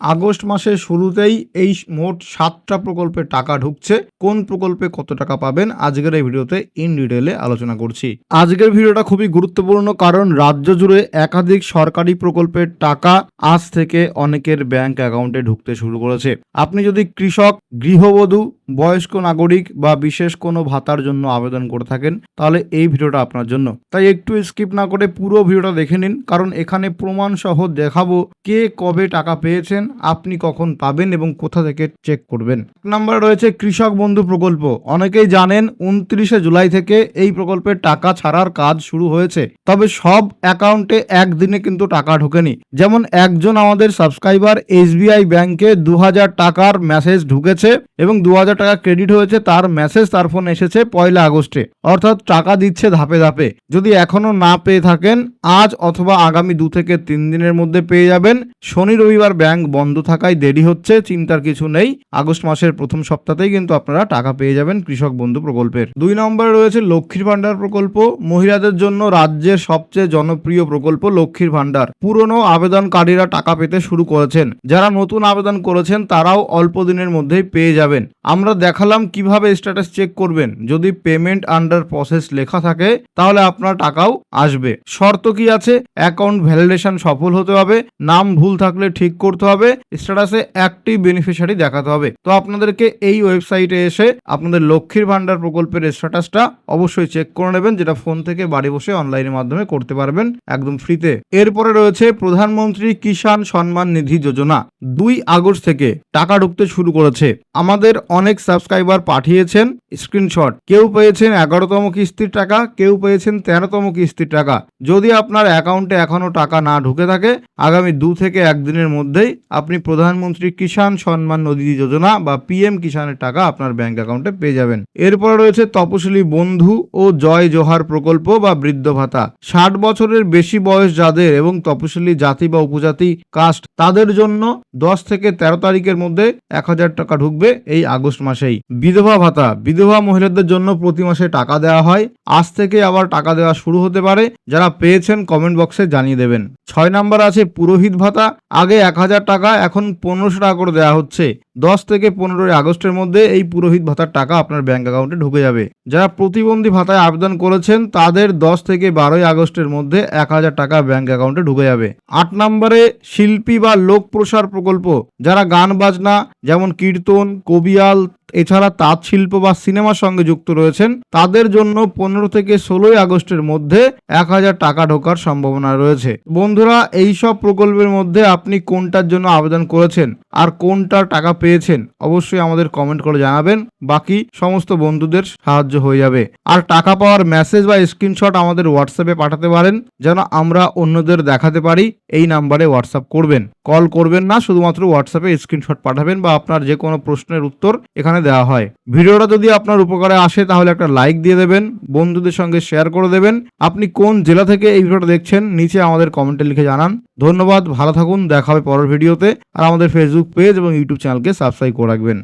August মাসের শুরুতেই এই মোট 7টা প্রকল্পে টাকা ঢুকছে। কোন প্রকল্পে কত টাকা পাবেন আজকের এই ভিডিওতে ইন ডিটেলে আলোচনা করছি। আজকের ভিডিওটা খুবই গুরুত্বপূর্ণ, কারণ রাজ্য জুড়ে একাধিক সরকারি প্রকল্পের টাকা আজ থেকে অনেকের ব্যাংক অ্যাকাউন্টে ঢুকতে শুরু করেছে। আপনি যদি কৃষক, গৃহবধূ, বয়স্ক নাগরিক বা বিশেষ কোনো ভাতার জন্য আবেদন করে থাকেন, তাহলে এই ভিডিওটা আপনার জন্য। তাই একটু স্কিপ না করে পুরো ভিডিওটা দেখে নিন, কারণ এখানে প্রমাণ সহ দেখাবো কে কবে টাকা পেয়েছেন, আপনি কখন পাবেন এবং কোথা থেকে চেক করবেন। এক নম্বরে রয়েছে কৃষক বন্ধু প্রকল্প। অনেকেই জানেন 29শে জুলাই থেকে এই প্রকল্পের টাকা ছাড়ার কাজ শুরু হয়েছে, তবে সব অ্যাকাউন্টে একদিনে কিন্তু টাকা ঢোকেনি। যেমন একজন আমাদের সাবস্ক্রাইবার SBI ব্যাংকে 2000 টাকার মেসেজ ঢুকেছে এবং 2000 টাকা ক্রেডিট হয়েছে, তার মেসেজ তার ফোন এসেছে 1 আগস্টে, অর্থাৎ টাকা দিচ্ছে ধাপে ধাপে। যদি এখনো না পেয়ে থাকেন, আজ অথবা আগামী 2 থেকে 3 দিনের মধ্যে পেয়ে যাবেন। শনি রবিবার ব্যাংক বন্ধ থাকায় দেরি হচ্ছে, চিন্তার কিছু নেই। আগস্ট মাসের প্রথম সপ্তাহতেই কিন্তু আপনারা টাকা পেয়ে যাবেন কৃষক বন্ধু প্রকল্পের। 2 নম্বরে রয়েছে লক্ষ্মীর ভান্ডার প্রকল্প। মহিলাদের জন্য রাজ্যের সবচেয়ে জনপ্রিয় প্রকল্প লক্ষ্মীর ভান্ডার। পুরনো আবেদনকারীরা টাকা পেতে শুরু করেছেন, যারা নতুন আবেদন করেছেন তারাও অল্প দিনের মধ্যেই পেয়ে যাবেন। আমরা দেখালাম কিভাবে স্ট্যাটাস চেক করবেন। যদি পেমেন্ট আন্ডার প্রসেস লেখা থাকে তাহলে আপনার টাকাও আসবে। শর্ত কি আছে? অ্যাকাউন্ট ভ্যালিডেশন সফল হতে হবে, নাম ভুল থাকলে ঠিক করতে হবে, স্ট্যাটাসে অ্যাক্টিভ বেনিফিশিয়ারি দেখাতে হবে। তো আপনাদেরকে এই ওয়েবসাইটে এসে আপনাদের লক্ষ্মীর ভান্ডার প্রকল্পের স্ট্যাটাসটা অবশ্যই চেক করে নেবেন, যেটা ফোন থেকে বাড়ি বসে অনলাইনের মাধ্যমে করতে পারবেন একদম ফ্রিতে। এরপরে রয়েছে প্রধানমন্ত্রী কিষাণ সম্মান নিধি যোজনা। 2 আগস্ট থেকে টাকা ঢুকতে শুরু করেছে। আমাদের অনেক সাবস্ক্রাইবার পাঠিয়েছেন স্ক্রিনশট। কেউ পেয়েছেন 11তম কিস্তির টাকা, কেউ পেয়েছেন 13তম কিস্তির টাকা। যদি আপনার অ্যাকাউন্টে এখনো টাকা না ঢুকে থাকে, আগামী 2 থেকে 1 দিনের মধ্যেই আপনি প্রধানমন্ত্রী কিষাণ সম্মান নিধি যোজনা বা PM কিষাণের টাকা আপনার ব্যাংক অ্যাকাউন্টে পেয়ে যাবেন। এরপর রয়েছে তপশিলি বন্ধু ও জয় জোহার প্রকল্প বা বৃদ্ধ ভাতা। 60 বছরের বেশি বয়স যাদের এবং তপশিলি জাতি বা উপজাতি কাস্ট, তাদের জন্য 10 থেকে 13 তারিখের মধ্যে 1000 টাকা ঢুকবে এই আগস্ট মাসেই। বিধবা ভাতা, বিধবা মহিলাদের জন্য প্রতি মাসে টাকা দেওয়া হয়। আজ থেকে আবার টাকা দেওয়া শুরু হতে পারে। যারা পেয়েছেন কমেন্ট বক্সে জানিয়ে দেবেন। 6 নাম্বার আছে পুরোহিত ভাতা। আগে 1000 টাকা, এখন 1500 টাকা করে দেওয়া হচ্ছে। 10 থেকে 15 আগস্টের মধ্যে এই পুরোহিত ভাতার টাকা আপনার ব্যাংক অ্যাকাউন্টে ঢুকে যাবে। যারা প্রতিবন্ধী ভাতায় আবেদন করেছেন তাদের 10 থেকে 12 আগস্টের মধ্যে 1000 টাকা ব্যাংক অ্যাকাউন্টে ঢুকে যাবে। 8 নম্বরে শিল্পী বা লোক প্রসার প্রকল্প। যারা গান বাজনা যেমন কীর্তন, কবিয়াল, এছাড়া তাঁত শিল্প বা সিনেমার সঙ্গে যুক্ত রয়েছেন, তাদের জন্য 15 থেকে 16 আগস্টের মধ্যে 1000 টাকা ঢোকার সম্ভাবনা রয়েছে। বন্ধুরা, এই সব প্রকল্পের মধ্যে আপনি কোনটার জন্য আবেদন করেছেন আর কোনটার টাকা পেয়েছেন অবশ্যই আমাদের কমেন্ট করে জানাবেন। বাকি সমস্ত বন্ধুদের সাহায্য হয়ে যাবে। আর টাকা পাওয়ার মেসেজ বা স্ক্রিনশট আমাদের হোয়াটসঅ্যাপে পাঠাতে পারেন, যেন আমরা অন্যদের দেখাতে পারি। এই নাম্বারে হোয়াটসঅ্যাপ করবেন, কল করবেন না, শুধুমাত্র হোয়াটসঅ্যাপে স্ক্রিনশট পাঠাবেন বা আপনার যে কোনো প্রশ্নের উত্তর এখানে দেওয়া হয়। ভিডিওটা যদি আপনার উপকারে আসে তাহলে একটা লাইক দিয়ে দেবেন, বন্ধুদের সঙ্গে শেয়ার করে দেবেন। আপনি কোন জেলা থেকে এই ভিডিওটা দেখছেন নিচে আমাদের কমেন্টে লিখে জানান। ধন্যবাদ, ভালো থাকুন, দেখা হবে পরের ভিডিওতে। আর আমাদের ফেসবুক পেজ এবং ইউটিউব চ্যানেলকে সাবস্ক্রাইব করে রাখবেন।